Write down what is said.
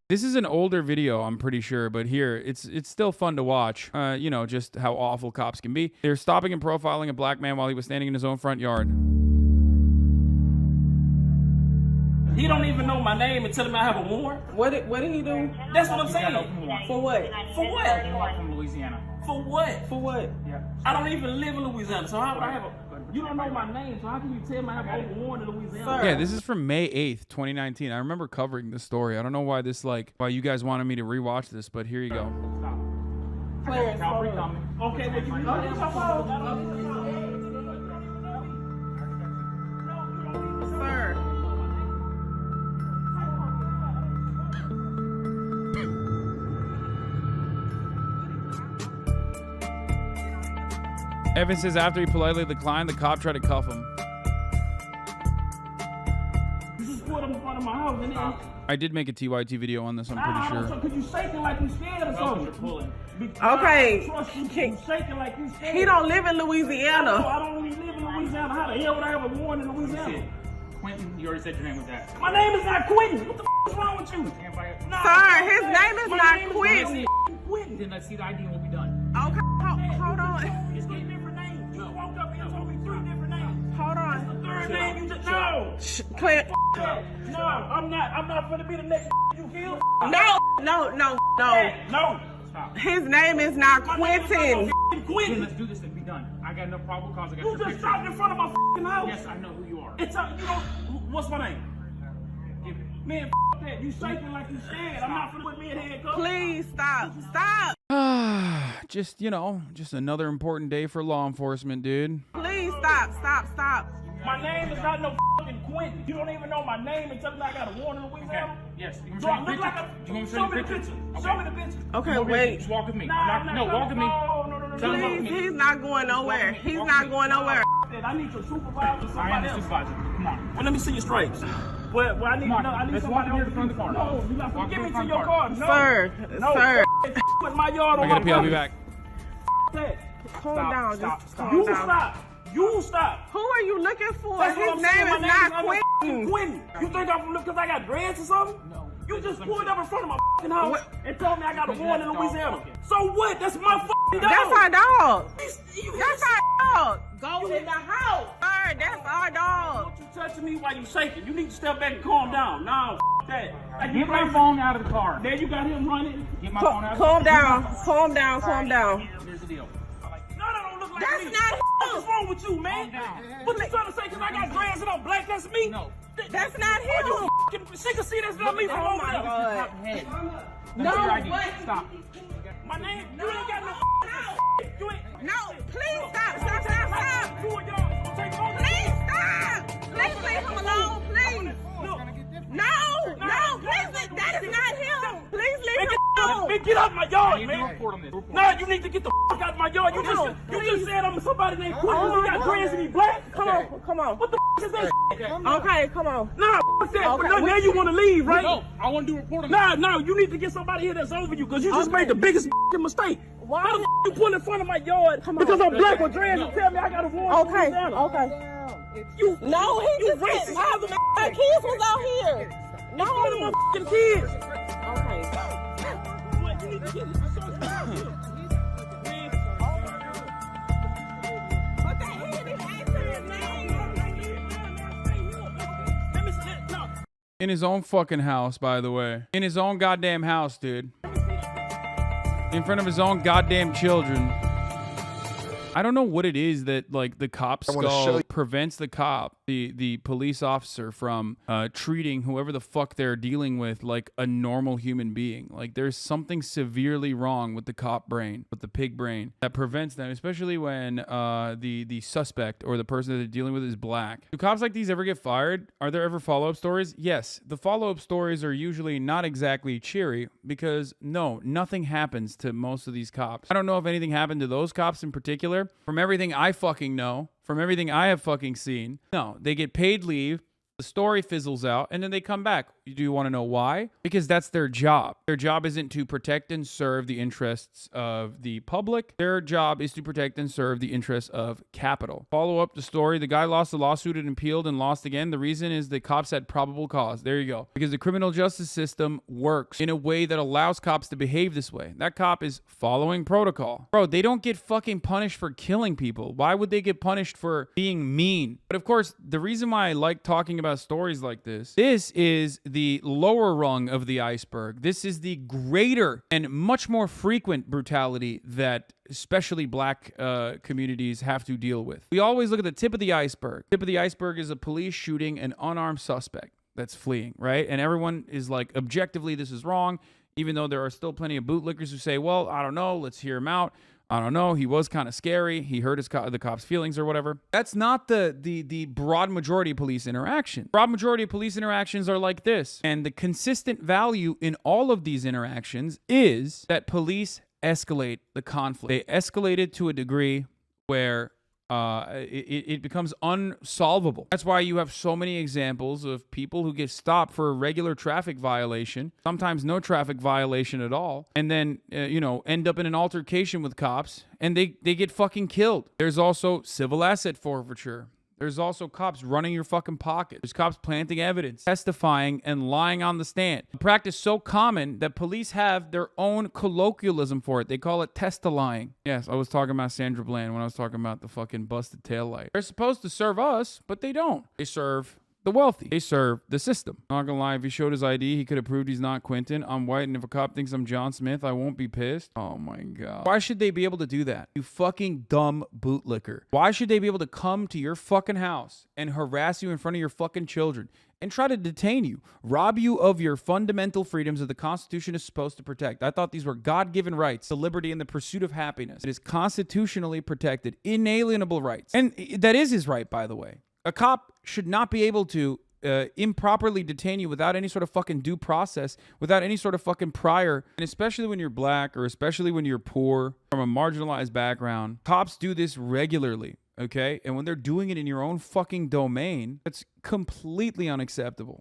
This is an older video, I'm pretty sure, but here, it's still fun to watch. You know, just how awful cops can be. They're stopping and profiling a black man while he was standing in his own front yard. He don't even know my name and tell him I have a warrant. What did he do? That's what I'm saying. For what? For what? You are from Louisiana. For what? For what? Yeah. I don't even live in Louisiana, so how would I have a... You don't know my name, so how can you tell me I have a warrant in Louisiana? Sir. Yeah, this is from May 8th, 2019. I remember covering this story. I don't know why why you guys wanted me to rewatch this, but here you go. Stop. Clarence, Calvary hold on. coming. Okay, but you Sir. Evan says after he politely declined, the cop tried to cuff him. You just put him in front of my house and then... I did make a TYT video on this, I'm pretty sure. Because you shaking like you scared or something. Okay. Trust you shaking like you scared. He don't live in Louisiana. I don't even live in Louisiana. How the hell would I have a warrant in Louisiana? Quentin, you already said your name was that. My name is not Quentin. What the is wrong with you? Sir, his name is not Quentin. Quentin. Then let's see the ID and we'll be done. Okay, hold on. It's three different names. You woke up and told me three different names. Hold on. Third name you just... No. Clint. No, I'm not gonna be the next you kill. No. No. Stop. His name is not Quentin. Then Quentin. let's do this and be done. I got no probable cause. I got You your just picture. stopped in front of my fucking house. Yes, I know who you are. It's you know what's my name? Give it. Man, that. You shaking like you scared. I'm not gonna put me in handcuffs. Please stop. Stop. Just, you know, just another important day for law enforcement, dude. Please stop. Stop. My name is not no fucking Quentin. You don't even know my name and tell me I got a warrant in Louisiana. Yes. You Do I want look me like to a... show you Show me the picture? picture. Okay. Show me the picture. Okay, Come over here. wait. Just walk with me. No, I'm not walk with me. No. Tell him walk with Please, me. he's not going nowhere. He's Walk not with me. going nowhere. I need your supervisor or I am somebody the else. supervisor. Come on. Well, let me see your stripes. Well, I need, Come on. no, I need Let's somebody walk else here to front of the car. No, you're not Walk gonna give me to to the your front car. No. Sir. No. Put my yard on I gotta my pee, I'll be property. back. Calm down. Just calm You down. stop. You stop. Who are you looking for? That's what His I'm saying. name My is not Quentin. Quentin. You think I'm from because I got dreads or something? No. You just pulled up in front of my fucking house What? and told me I got a warrant in Louisiana. So what? That's my fucking dog. That's our dog. You That's our dog. Go in the house. Sir, that's our dog. Don't you touching me while you shaking. You need to step back and calm down. No, that. Get my phone out of the car. There you got him running. Get my phone out of the Calm car. down. Calm down. Calm down. Here's the deal. No, that don't look like That's me. not him. What's wrong with you, man? Calm down. What you trying to say? Cause I got dreads and I'm black, that's me? No. That's not Oh, you him. fucking, she can see that's not me from Oh over my there. God. Head. No, Your ID. what? Stop. My name, you ain't got no You ain't. No, please stop. Stop. Two of y'all is gonna take over. Please stop. Please leave him alone. Please. Look. No. Please. That is not him. Please leave him alone. Man, get out my yard, You man. report on this. Report. No, you need to get the out of my yard. You just said I'm somebody named Quentin. You got dreads and he black. Come on. What the is that? Okay, come on. Nah, what's that? Okay, Now you want to leave, right? No, I want to do a report on this. No, you need to get somebody here that's over you because you just made the biggest mistake. Why? How the you pull in front of my yard because I'm black with dreads and tell me I got a warrant? Okay. You No, he just racist. my kids was out here. No. one of my fucking kids. Okay. What, you need to get this. But he didn't even answer his name. In his own fucking house, by the way. In his own goddamn house, dude. In front of his own goddamn children. I don't know what it is that, like, the cop skull prevents the cop, the police officer, from treating whoever the fuck they're dealing with like a normal human being. Like, there's something severely wrong with the cop brain, with the pig brain, that prevents them, especially when the suspect or the person that they're dealing with is black. Do cops like these ever get fired? Are there ever follow-up stories? Yes. The follow-up stories are usually not exactly cheery because, no, nothing happens to most of these cops. I don't know if anything happened to those cops in particular. From everything I fucking know, from everything I have fucking seen, no, they get paid leave. The story fizzles out, and then they come back. Do you want to know why? Because that's their job. Their job isn't to protect and serve the interests of the public. Their job is to protect and serve the interests of capital. Follow up the story. The guy lost the lawsuit and appealed and lost again. The reason is the cops had probable cause. There you go. Because the criminal justice system works in a way that allows cops to behave this way. That cop is following protocol. Bro, they don't get fucking punished for killing people. Why would they get punished for being mean? But of course, the reason why I like talking about stories like this is the lower rung of the iceberg. This is the greater and much more frequent brutality that especially black communities have to deal with. We always look at the tip of the iceberg. Tip of the iceberg is a police shooting an unarmed suspect that's fleeing, right? And everyone is like, objectively, this is wrong, even though there are still plenty of bootlickers who say, well, I don't know, let's hear him out. I don't know. He was kind of scary. He hurt the cop's feelings or whatever. That's not the broad majority of police interaction. Broad majority of police interactions are like this. And the consistent value in all of these interactions is that police escalate the conflict. They escalate it to a degree where it becomes unsolvable. That's why you have so many examples of people who get stopped for a regular traffic violation, sometimes no traffic violation at all, and then, end up in an altercation with cops, and they get fucking killed. There's also civil asset forfeiture. There's also cops running your fucking pocket. There's cops planting evidence, testifying, and lying on the stand. A practice so common that police have their own colloquialism for it. They call it test-a-lying. Yes, I was talking about Sandra Bland when I was talking about the fucking busted taillight. They're supposed to serve us, but they don't. They serve the wealthy. They serve the system. I'm not gonna lie, if he showed his ID, he could have proved he's not Quentin. I'm white, and if a cop thinks I'm John Smith, I won't be pissed. Oh my God. Why should they be able to do that? You fucking dumb bootlicker. Why should they be able to come to your fucking house and harass you in front of your fucking children and try to detain you, rob you of your fundamental freedoms that the Constitution is supposed to protect? I thought these were God-given rights, the liberty and the pursuit of happiness. It is constitutionally protected, inalienable rights. And that is his right, by the way. A cop should not be able to improperly detain you without any sort of fucking due process, without any sort of fucking prior. And especially when you're black, or especially when you're poor, from a marginalized background, cops do this regularly, okay? And when they're doing it in your own fucking domain, it's completely unacceptable.